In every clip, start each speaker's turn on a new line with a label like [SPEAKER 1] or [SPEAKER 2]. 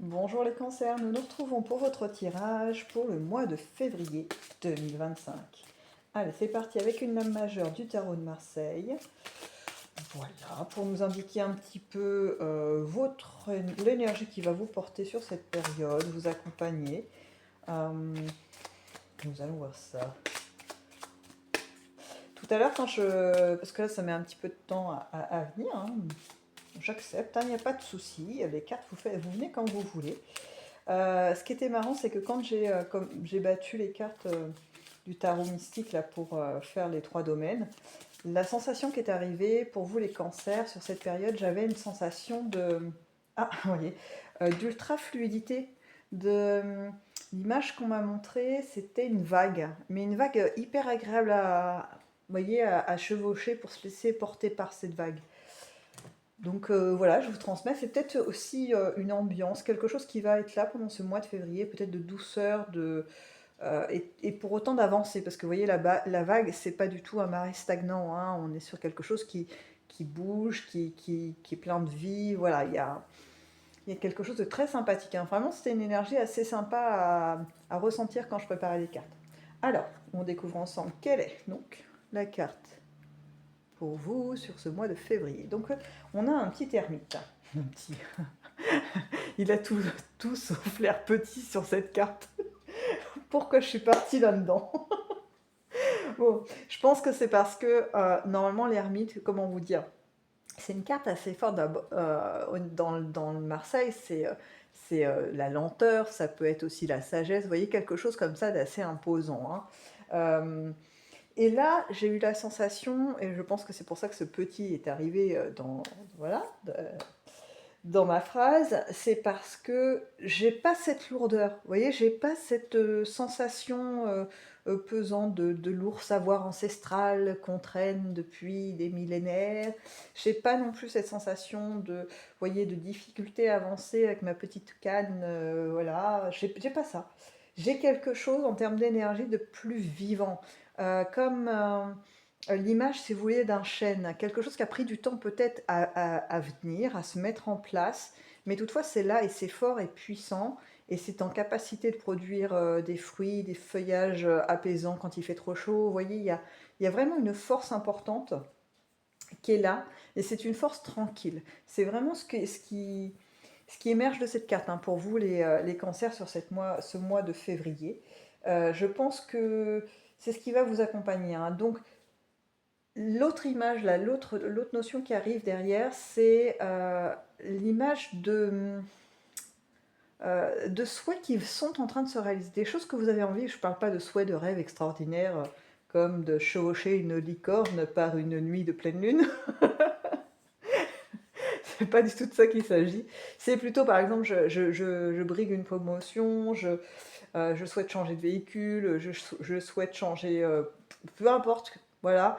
[SPEAKER 1] Bonjour les cancers, nous nous retrouvons pour votre tirage pour le mois de février 2025. Allez, c'est parti avec une lame majeure du tarot de Marseille. Voilà, pour nous indiquer un petit peu l'énergie qui va vous porter sur cette période, vous accompagner. Nous allons voir ça. Tout à l'heure, parce que là ça met un petit peu de temps à venir, hein, j'accepte, il n'y a pas de souci, les cartes, vous venez quand vous voulez. Ce qui était marrant, c'est que quand j'ai battu les cartes du tarot mystique là, pour faire les 3 domaines, la sensation qui est arrivée pour vous les cancers sur cette période, j'avais une sensation de... Ah, vous voyez, d'ultra fluidité. L'image qu'on m'a montrée, c'était une vague, mais une vague hyper agréable vous voyez, à chevaucher pour se laisser porter par cette vague. Donc voilà, je vous transmets. C'est peut-être aussi une ambiance, quelque chose qui va être là pendant ce mois de février, peut-être de douceur, et pour autant d'avancer. Parce que vous voyez, la vague, c'est pas du tout un marais stagnant, hein. On est sur quelque chose qui bouge, qui est plein de vie. Voilà, il y a quelque chose de très sympathique, hein. Vraiment, c'était une énergie assez sympa à ressentir quand je préparais les cartes. Alors, on découvre ensemble quelle est donc la carte pour vous sur ce mois de février. Donc on a un petit ermite. Un petit... Il a tout sauf l'air petit sur cette carte. Pourquoi je suis partie là-dedans? Bon, je pense que c'est parce que normalement l'ermite, comment vous dire, c'est une carte assez forte dans le Marseille, c'est la lenteur, ça peut être aussi la sagesse, vous voyez, quelque chose comme ça d'assez imposant, hein. Et là, j'ai eu la sensation, et je pense que c'est pour ça que ce petit est arrivé voilà, dans ma phrase, c'est parce que j'ai pas cette lourdeur. Vous voyez, j'ai pas cette sensation pesante de lourd savoir ancestral qu'on traîne depuis des millénaires. J'ai pas non plus cette sensation vous voyez, de difficulté à avancer avec ma petite canne. Voilà, j'ai pas ça. J'ai quelque chose en termes d'énergie de plus vivant. Comme l'image, si vous voulez, d'un chêne, quelque chose qui a pris du temps peut-être à venir, à se mettre en place, mais toutefois c'est là et c'est fort et puissant, et c'est en capacité de produire des fruits, des feuillages apaisants quand il fait trop chaud. Vous voyez, il y a vraiment une force importante qui est là, et c'est une force tranquille. C'est vraiment ce qui émerge de cette carte, hein, pour vous les cancers sur ce mois de février. Je pense que c'est ce qui va vous accompagner, hein. Donc l'autre image, là, l'autre notion qui arrive derrière, c'est l'image de souhaits qui sont en train de se réaliser. Des choses que vous avez envie, je ne parle pas de souhaits de rêves extraordinaires, comme de chevaucher une licorne par une nuit de pleine lune. C'est pas du tout de ça qu'il s'agit. C'est plutôt, par exemple, je brigue une promotion, je souhaite changer de véhicule, je souhaite changer, peu importe, voilà.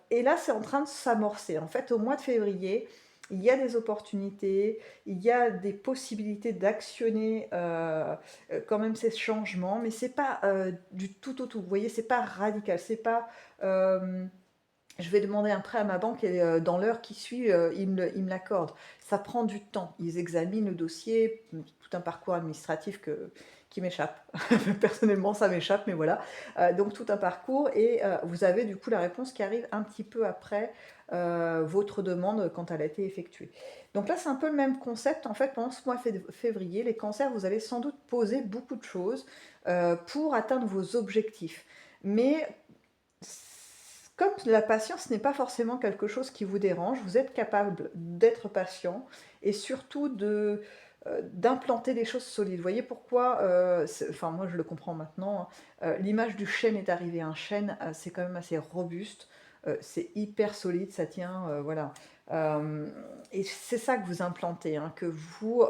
[SPEAKER 1] Et là, c'est en train de s'amorcer. En fait, au mois de février, il y a des opportunités, il y a des possibilités d'actionner quand même ces changements, mais c'est pas du tout au tout. Vous voyez, c'est pas radical, c'est pas je vais demander un prêt à ma banque et dans l'heure qui suit, il me l'accorde. Ça prend du temps. Ils examinent le dossier, tout un parcours administratif qui m'échappe. Personnellement, ça m'échappe, mais voilà. Donc tout un parcours, et vous avez du coup la réponse qui arrive un petit peu après votre demande quand elle a été effectuée. Donc là, c'est un peu le même concept. En fait, pendant ce mois de février, les cancers, vous allez sans doute poser beaucoup de choses pour atteindre vos objectifs. Mais comme la patience n'est pas forcément quelque chose qui vous dérange, vous êtes capable d'être patient et surtout d'implanter des choses solides. Vous voyez pourquoi, enfin moi je le comprends maintenant, hein, l'image du chêne est arrivée. Un chêne, c'est quand même assez robuste, c'est hyper solide, ça tient, voilà. Euh, et c'est ça que vous implantez, hein, que vous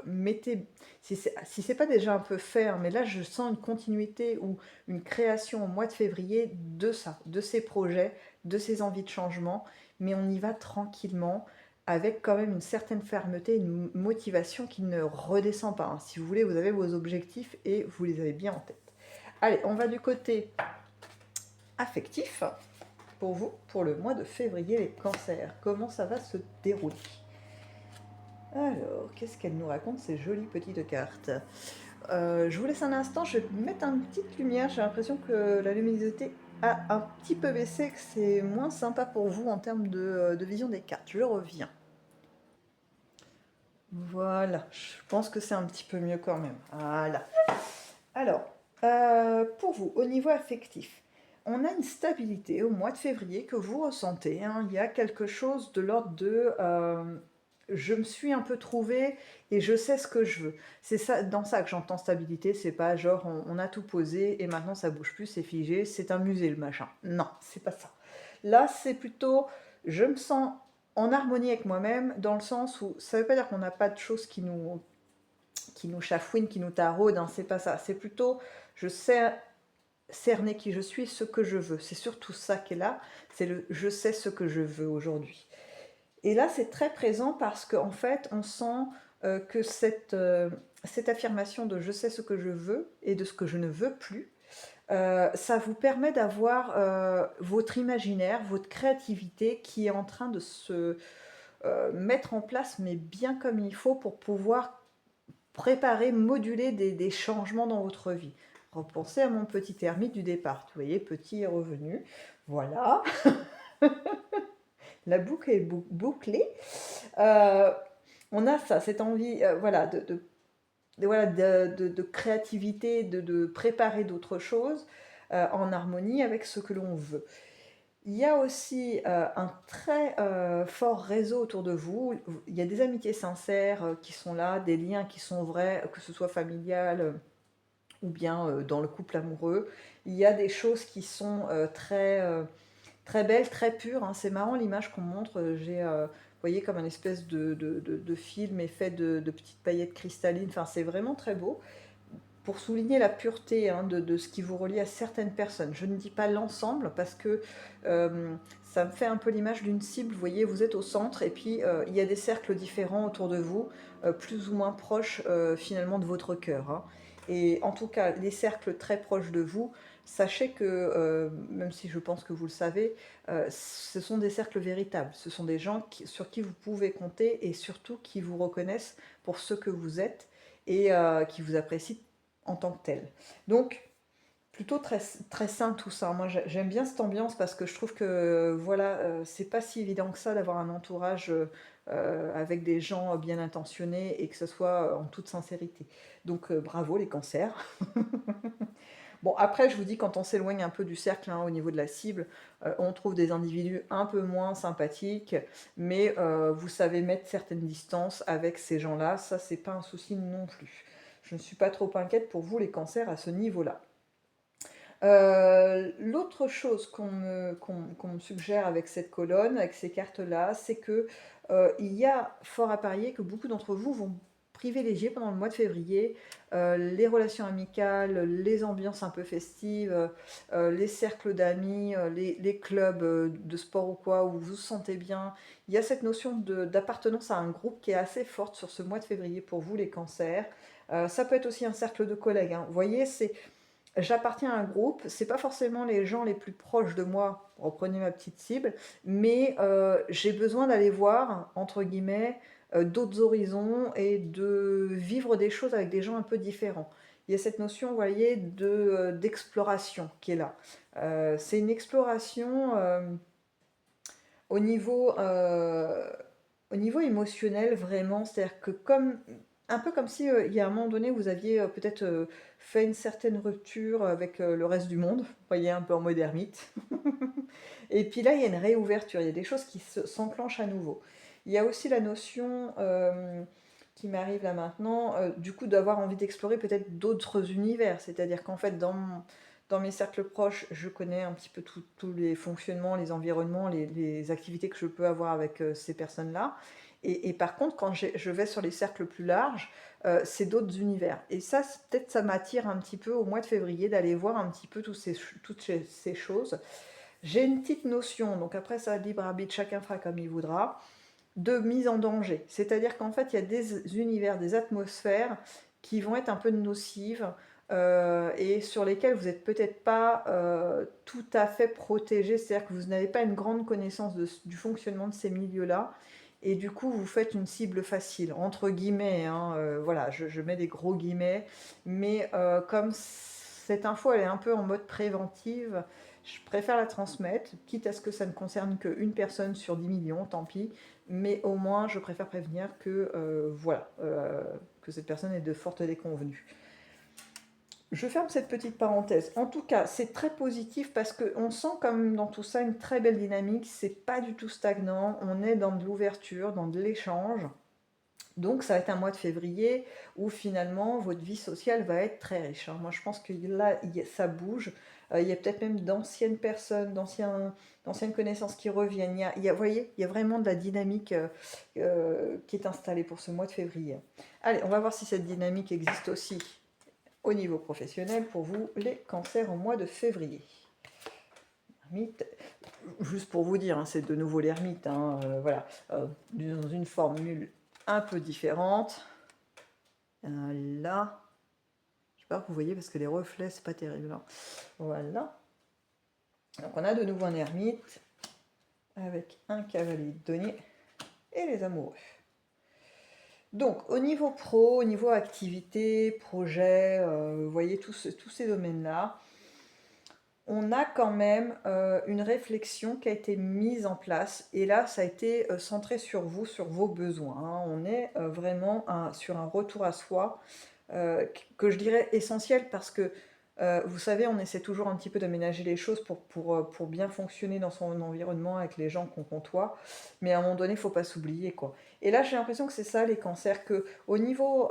[SPEAKER 1] mettez, si c'est pas déjà un peu fait, hein, mais là je sens une continuité ou une création au mois de février de ça, de ces projets, de ces envies de changement, mais on y va tranquillement, avec quand même une certaine fermeté, une motivation qui ne redescend pas, hein. Si vous voulez, vous avez vos objectifs et vous les avez bien en tête. Allez, on va du côté affectif pour vous, pour le mois de février, les cancers. Comment ça va se dérouler? Alors, qu'est-ce qu'elle nous raconte, ces jolies petites cartes? Je vous laisse un instant, je vais mettre une petite lumière. J'ai l'impression que la luminosité a un petit peu baissé, que c'est moins sympa pour vous en termes de vision des cartes. Je reviens. Voilà, je pense que c'est un petit peu mieux quand même. Voilà. Alors, pour vous, au niveau affectif, on a une stabilité au mois de février que vous ressentez, hein. Il y a quelque chose de l'ordre de je me suis un peu trouvée et je sais ce que je veux. C'est ça, dans ça que j'entends stabilité. C'est pas genre on a tout posé et maintenant ça bouge plus, c'est figé, c'est un musée le machin. Non, c'est pas ça. Là, c'est plutôt je me sens en harmonie avec moi-même, dans le sens où ça veut pas dire qu'on n'a pas de choses qui nous chafouinent, qui nous taraudent, hein, c'est pas ça. C'est plutôt, je sais cerner qui je suis, ce que je veux. C'est surtout ça qui est là, c'est le je sais ce que je veux aujourd'hui. Et là, c'est très présent parce qu'en fait, on sent que cette affirmation de je sais ce que je veux et de ce que je ne veux plus, ça vous permet d'avoir votre imaginaire, votre créativité qui est en train de se mettre en place, mais bien comme il faut pour pouvoir préparer, moduler des changements dans votre vie. Repensez à mon petit ermite du départ. Vous voyez, petit est revenu. Voilà, la boucle est bouclée. Euh, on a ça, cette envie voilà, voilà, de créativité, de préparer d'autres choses en harmonie avec ce que l'on veut. Il y a aussi un très fort réseau autour de vous. Il y a des amitiés sincères qui sont là, des liens qui sont vrais, que ce soit familial ou bien dans le couple amoureux. Il y a des choses qui sont très belles, très pures, hein. C'est marrant l'image qu'on montre. J'ai, vous voyez, comme un espèce de film est fait de petites paillettes cristallines. Enfin, c'est vraiment très beau pour souligner la pureté hein, de ce qui vous relie à certaines personnes. Je ne dis pas l'ensemble parce que ça me fait un peu l'image d'une cible. Vous voyez, vous êtes au centre et puis il y a des cercles différents autour de vous, plus ou moins proches finalement de votre cœur, hein. Et en tout cas, les cercles très proches de vous, sachez que, même si je pense que vous le savez, ce sont des cercles véritables. Ce sont des gens sur qui vous pouvez compter et surtout qui vous reconnaissent pour ce que vous êtes et qui vous apprécient en tant que tel. Donc, plutôt très, très sain tout ça. Moi, j'aime bien cette ambiance parce que je trouve que voilà, c'est pas si évident que ça d'avoir un entourage avec des gens bien intentionnés et que ce soit en toute sincérité. Donc, bravo les cancers. Bon, après, je vous dis, quand on s'éloigne un peu du cercle hein, au niveau de la cible, on trouve des individus un peu moins sympathiques, mais vous savez mettre certaines distances avec ces gens-là. Ça, c'est pas un souci non plus. Je ne suis pas trop inquiète pour vous, les cancers, à ce niveau-là. L'autre chose qu'on me suggère avec cette colonne, avec ces cartes-là, c'est que il y a fort à parier que beaucoup d'entre vous vont privilégier pendant le mois de février les relations amicales, les ambiances un peu festives, les cercles d'amis, les clubs de sport ou quoi, où vous vous sentez bien. Il y a cette notion d'appartenance à un groupe qui est assez forte sur ce mois de février pour vous, les cancers. Ça peut être aussi un cercle de collègues, hein. Vous voyez, c'est j'appartiens à un groupe, c'est pas forcément les gens les plus proches de moi, reprenez ma petite cible, mais j'ai besoin d'aller voir, entre guillemets, d'autres horizons et de vivre des choses avec des gens un peu différents. Il y a cette notion, vous voyez, d'exploration qui est là. C'est une exploration au niveau, euh, au niveau émotionnel, vraiment, c'est-à-dire que comme un peu comme si il y a un moment donné, vous aviez peut-être fait une certaine rupture avec le reste du monde, vous voyez, un peu en mode ermite. Et puis là, il y a une réouverture, il y a des choses qui s'enclenchent à nouveau. Il y a aussi la notion qui m'arrive là maintenant, du coup, d'avoir envie d'explorer peut-être d'autres univers. C'est-à-dire qu'en fait, dans mes cercles proches, je connais un petit peu tous les fonctionnements, les environnements, les activités que je peux avoir avec ces personnes-là. Et par contre, quand je vais sur les cercles plus larges, c'est d'autres univers. Et ça, peut-être ça m'attire un petit peu au mois de février d'aller voir un petit peu toutes ces choses. J'ai une petite notion, donc après ça, libre arbitre, chacun fera comme il voudra, de mise en danger. C'est-à-dire qu'en fait, il y a des univers, des atmosphères qui vont être un peu nocives et sur lesquelles vous n'êtes peut-être pas tout à fait protégé. C'est-à-dire que vous n'avez pas une grande connaissance du fonctionnement de ces milieux-là. et du coup vous faites une cible facile, entre guillemets, hein, voilà, je mets des gros guillemets, mais comme cette info elle est un peu en mode préventive, je préfère la transmettre, quitte à ce que ça ne concerne qu'une personne sur 10 millions, tant pis, mais au moins je préfère prévenir que, voilà, que cette personne est de fortes déconvenues. Je ferme cette petite parenthèse. En tout cas, c'est très positif parce qu'on sent comme dans tout ça une très belle dynamique. C'est pas du tout stagnant. On est dans de l'ouverture, dans de l'échange. Donc, ça va être un mois de février où finalement votre vie sociale va être très riche, hein. Moi, je pense que là, ça bouge. Il y a peut-être même d'anciennes personnes, d'anciennes connaissances qui reviennent. Vous voyez, il y a vraiment de la dynamique qui est installée pour ce mois de février. Allez, on va voir si cette dynamique existe aussi au niveau professionnel pour vous, les cancers au mois de février. Ermite, juste pour vous dire, hein, c'est de nouveau l'ermite, hein, voilà, dans une formule un peu différente. Là, j'espère que vous voyez parce que les reflets, c'est pas terrible, hein. Voilà. Donc on a de nouveau un ermite avec un cavalier de denier et les amoureux. Donc, au niveau pro, au niveau activité, projet, vous voyez tous ces domaines-là, on a quand même une réflexion qui a été mise en place. Et là, ça a été centré sur vous, sur vos besoins, hein. On est vraiment sur un retour à soi que je dirais essentiel parce que, vous savez, on essaie toujours un petit peu d'aménager les choses pour bien fonctionner dans son environnement avec les gens qu'on côtoie. Mais à un moment donné, il ne faut pas s'oublier, quoi. Et là, j'ai l'impression que c'est ça, les cancers, que au niveau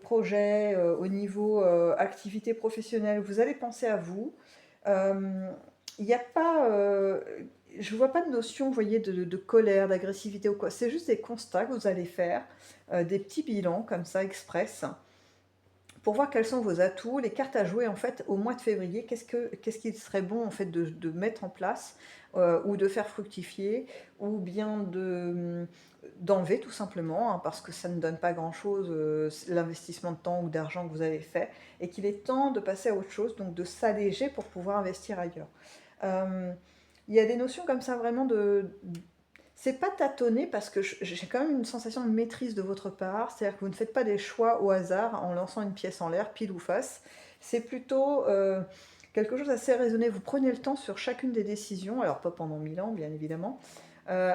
[SPEAKER 1] projet, au niveau activité professionnelle, vous allez penser à vous. Il n'y a pas... je ne vois pas de notion, vous voyez, de colère, d'agressivité ou quoi. C'est juste des constats que vous allez faire, des petits bilans comme ça, express, pour voir quels sont vos atouts, les cartes à jouer en fait au mois de février, qu'est-ce qu'il serait bon en fait de mettre en place ou de faire fructifier ou bien d'enlever tout simplement, hein, parce que ça ne donne pas grand-chose l'investissement de temps ou d'argent que vous avez fait et qu'il est temps de passer à autre chose, donc de s'alléger pour pouvoir investir ailleurs. Il y a des notions comme ça vraiment c'est pas tâtonner parce que j'ai quand même une sensation de maîtrise de votre part, c'est-à-dire que vous ne faites pas des choix au hasard en lançant une pièce en l'air, pile ou face. C'est plutôt quelque chose d'assez raisonné. Vous prenez le temps sur chacune des décisions, alors pas pendant 1000 ans, bien évidemment,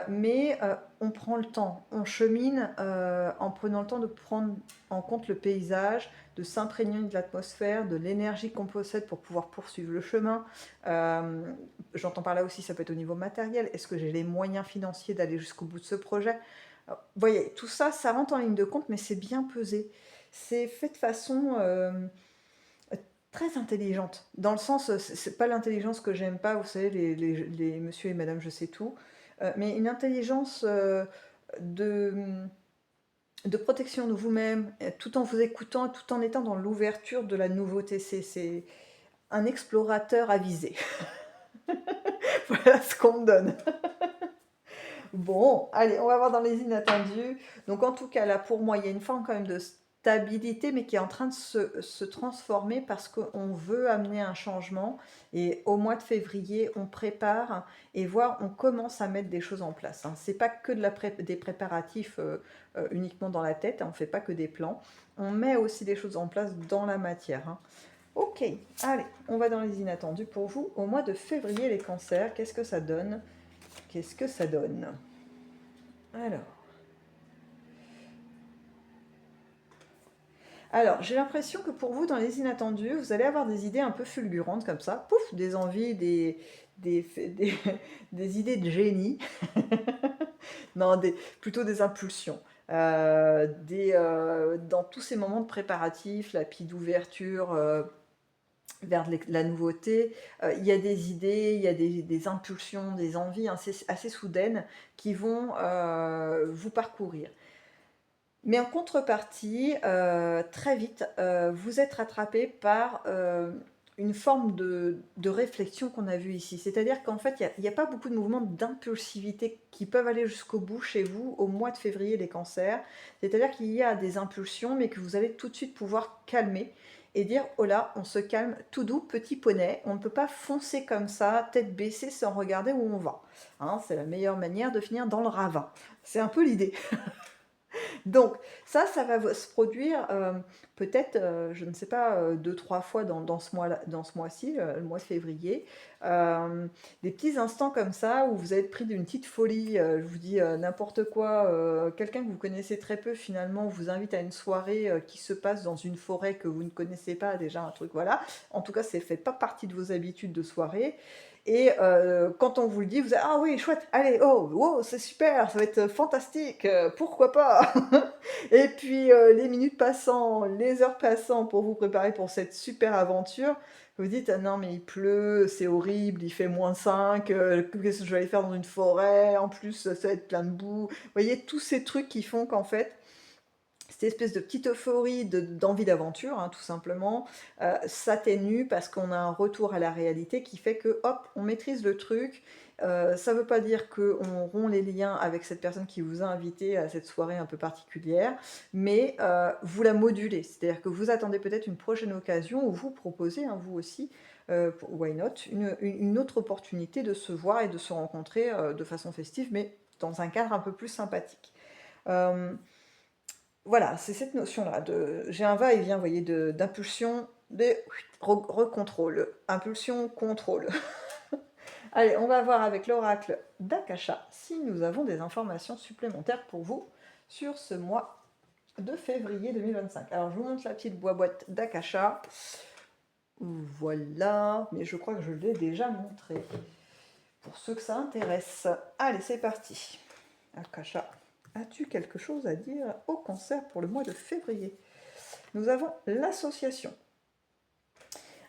[SPEAKER 1] mais on prend le temps, on chemine en prenant le temps de prendre en compte le paysage, de s'imprégner de l'atmosphère, de l'énergie qu'on possède pour pouvoir poursuivre le chemin. J'entends par là aussi, ça peut être au niveau matériel. Est-ce que j'ai les moyens financiers d'aller jusqu'au bout de ce projet? Vous voyez, tout ça, ça rentre en ligne de compte, mais c'est bien pesé. C'est fait de façon très intelligente. Dans le sens, c'est pas l'intelligence que j'aime pas, vous savez, les monsieur et madame je sais tout, mais une intelligence de, de protection de vous-même, tout en vous écoutant, tout en étant dans l'ouverture de la nouveauté. C'est un explorateur avisé. Voilà ce qu'on me donne. Bon, allez, on va voir dans les inattendus. Donc en tout cas, là, pour moi, il y a une forme quand même de stabilité, mais qui est en train de se transformer parce qu'on veut amener un changement. Et au mois de février, on prépare et voire on commence à mettre des choses en place, hein. C'est pas que des préparatifs uniquement dans la tête, hein, on ne fait pas que des plans. On met aussi des choses en place dans la matière, hein. Ok, allez, on va dans les inattendus pour vous. Au mois de février, les cancers, qu'est-ce que ça donne? Qu'est-ce que ça donne? Alors, j'ai l'impression que pour vous, dans les inattendus, vous allez avoir des idées un peu fulgurantes comme ça, pouf, des envies, des, des idées de génie, non, plutôt des impulsions. Dans tous ces moments de préparatifs, là, puis d'ouverture vers la nouveauté, il y a des idées, il y a des impulsions, des envies assez soudaines qui vont vous parcourir. Mais en contrepartie, très vite, vous êtes rattrapé par une forme de réflexion qu'on a vue ici. C'est-à-dire qu'en fait, il n'y a pas beaucoup de mouvements d'impulsivité qui peuvent aller jusqu'au bout chez vous au mois de février, les cancers. C'est-à-dire qu'il y a des impulsions, mais que vous allez tout de suite pouvoir calmer et dire oh là, on se calme tout doux, petit poney, on ne peut pas foncer comme ça, tête baissée sans regarder où on va. Hein, c'est la meilleure manière de finir dans le ravin. C'est un peu l'idée. Donc ça va se produire peut-être, je ne sais pas, 2-3 fois dans ce mois-là, dans ce mois-ci, le mois de février. Euh, des petits instants comme ça où vous êtes pris d'une petite folie, je vous dis n'importe quoi, quelqu'un que vous connaissez très peu finalement vous invite à une soirée qui se passe dans une forêt que vous ne connaissez pas, déjà un truc, voilà. En tout cas, c'est fait pas partie de vos habitudes de soirée. Et quand on vous le dit, vous êtes ah oui, chouette, allez, oh, wow, c'est super, ça va être fantastique, pourquoi pas. Et puis les minutes passant, les heures passant pour vous préparer pour cette super aventure, vous dites ah non mais il pleut, c'est horrible, il fait -5, qu'est-ce que je vais aller faire dans une forêt, en plus ça va être plein de boue. Vous voyez tous ces trucs qui font qu'en fait cette espèce de petite euphorie d'envie d'aventure, hein, tout simplement, s'atténue parce qu'on a un retour à la réalité qui fait que, hop, on maîtrise le truc. Ça ne veut pas dire qu'on rompt les liens avec cette personne qui vous a invité à cette soirée un peu particulière, mais vous la modulez. C'est-à-dire que vous attendez peut-être une prochaine occasion où vous proposez, hein, vous aussi, why not, une autre opportunité de se voir et de se rencontrer de façon festive, mais dans un cadre un peu plus sympathique. Euh, voilà, c'est cette notion-là de j'ai un va-et-vient, vous voyez, d'impulsion, de recontrôle, impulsion, contrôle. Allez, on va voir avec l'oracle d'Akasha si nous avons des informations supplémentaires pour vous sur ce mois de février 2025. Alors, je vous montre la petite boîte d'Akasha. Voilà, mais je crois que je l'ai déjà montré. Pour ceux que ça intéresse. Allez, c'est parti. Akasha, as-tu quelque chose à dire au Cancer pour le mois de février? Nous avons l'association.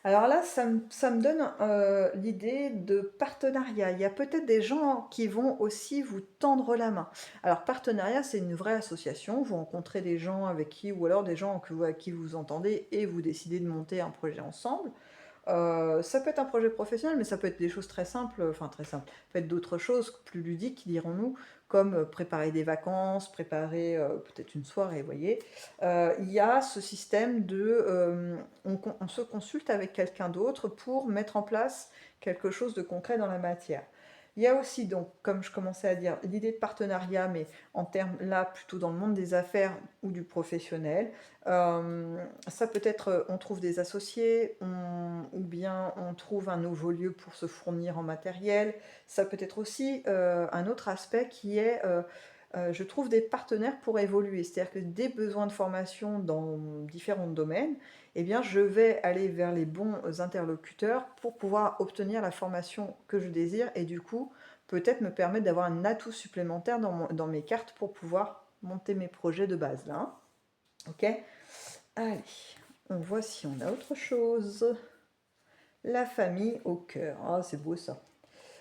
[SPEAKER 1] Alors là, ça me donne l'idée de partenariat. Il y a peut-être des gens qui vont aussi vous tendre la main. Alors, partenariat, c'est une vraie association. Vous rencontrez des gens avec qui, ou alors des gens avec qui vous entendez et vous décidez de monter un projet ensemble. Ça peut être un projet professionnel, mais ça peut être des choses très simples, enfin très simples. Ça peut être d'autres choses plus ludiques, dirons-nous, comme préparer des vacances, préparer peut-être une soirée, vous voyez. Il y a ce système de... on se consulte avec quelqu'un d'autre pour mettre en place quelque chose de concret dans la matière. Il y a aussi, donc, comme je commençais à dire, l'idée de partenariat, mais en termes là plutôt dans le monde des affaires ou du professionnel. Ça peut être, on trouve des associés, ou bien on trouve un nouveau lieu pour se fournir en matériel. Ça peut être aussi un autre aspect qui est, je trouve des partenaires pour évoluer. C'est-à-dire que des besoins de formation dans différents domaines, eh bien, je vais aller vers les bons interlocuteurs pour pouvoir obtenir la formation que je désire et du coup, peut-être me permettre d'avoir un atout supplémentaire dans mes cartes pour pouvoir monter mes projets de base là. Hein. Ok. Allez, on voit si on a autre chose. La famille au cœur. Ah, c'est beau ça.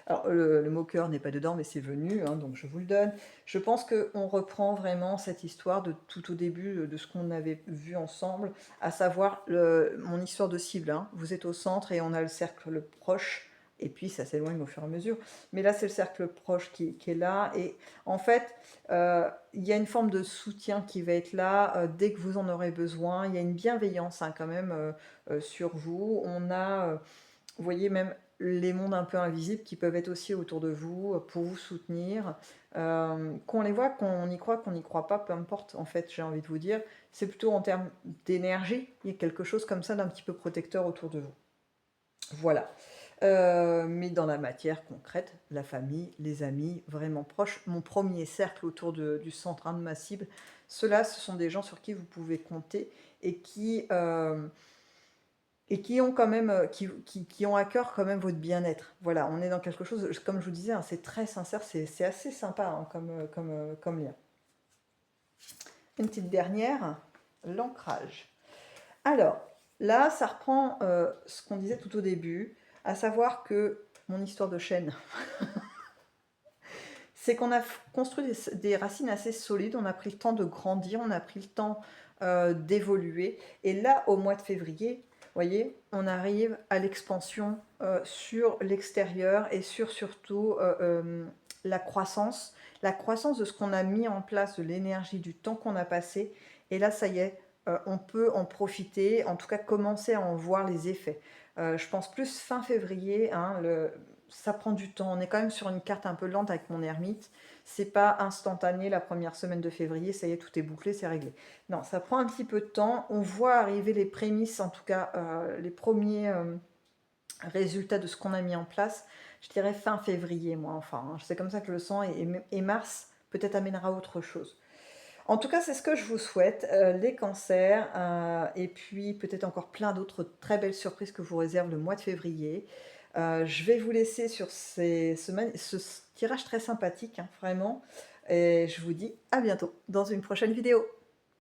[SPEAKER 1] Alors, le mot cœur n'est pas dedans, mais c'est venu, hein, donc je vous le donne. Je pense qu'on reprend vraiment cette histoire de tout au début de ce qu'on avait vu ensemble, à savoir mon histoire de cible. Hein. Vous êtes au centre et on a le cercle proche, et puis ça s'éloigne au fur et à mesure. Mais là, c'est le cercle proche qui est là. Et en fait, il y a une forme de soutien qui va être là dès que vous en aurez besoin. Il y a une bienveillance hein, quand même sur vous. On a, vous voyez, même les mondes un peu invisibles qui peuvent être aussi autour de vous pour vous soutenir. Qu'on les voit, qu'on y croit, qu'on n'y croit pas, peu importe, en fait, j'ai envie de vous dire. C'est plutôt en termes d'énergie. Il y a quelque chose comme ça d'un petit peu protecteur autour de vous. Voilà. Mais dans la matière concrète, la famille, les amis, vraiment proches, mon premier cercle autour du centre hein, de ma cible, ceux-là, ce sont des gens sur qui vous pouvez compter et qui ont quand même, qui ont à cœur quand même votre bien-être. Voilà, on est dans quelque chose, comme je vous disais, hein, c'est très sincère, c'est assez sympa hein, comme lien. Une petite dernière, l'ancrage. Alors, là, ça reprend ce qu'on disait tout au début, à savoir que mon histoire de chaîne, c'est qu'on a construit des racines assez solides, on a pris le temps de grandir, on a pris le temps d'évoluer. Et là, au mois de février, vous voyez, on arrive à l'expansion sur l'extérieur et sur surtout la croissance de ce qu'on a mis en place, de l'énergie, du temps qu'on a passé. Et là, ça y est, on peut en profiter, en tout cas commencer à en voir les effets. Je pense plus fin février, hein, ça prend du temps. On est quand même sur une carte un peu lente avec mon ermite. C'est pas instantané la première semaine de février, ça y est, tout est bouclé, c'est réglé. Non, ça prend un petit peu de temps. On voit arriver les prémices, en tout cas les premiers résultats de ce qu'on a mis en place. Je dirais fin février, moi, enfin. Hein. C'est comme ça que je le sens et mars peut-être amènera autre chose. En tout cas, c'est ce que je vous souhaite, les cancers, et puis peut-être encore plein d'autres très belles surprises que je vous réserve le mois de février. Je vais vous laisser sur ce tirage très sympathique, hein, vraiment. Et je vous dis à bientôt dans une prochaine vidéo.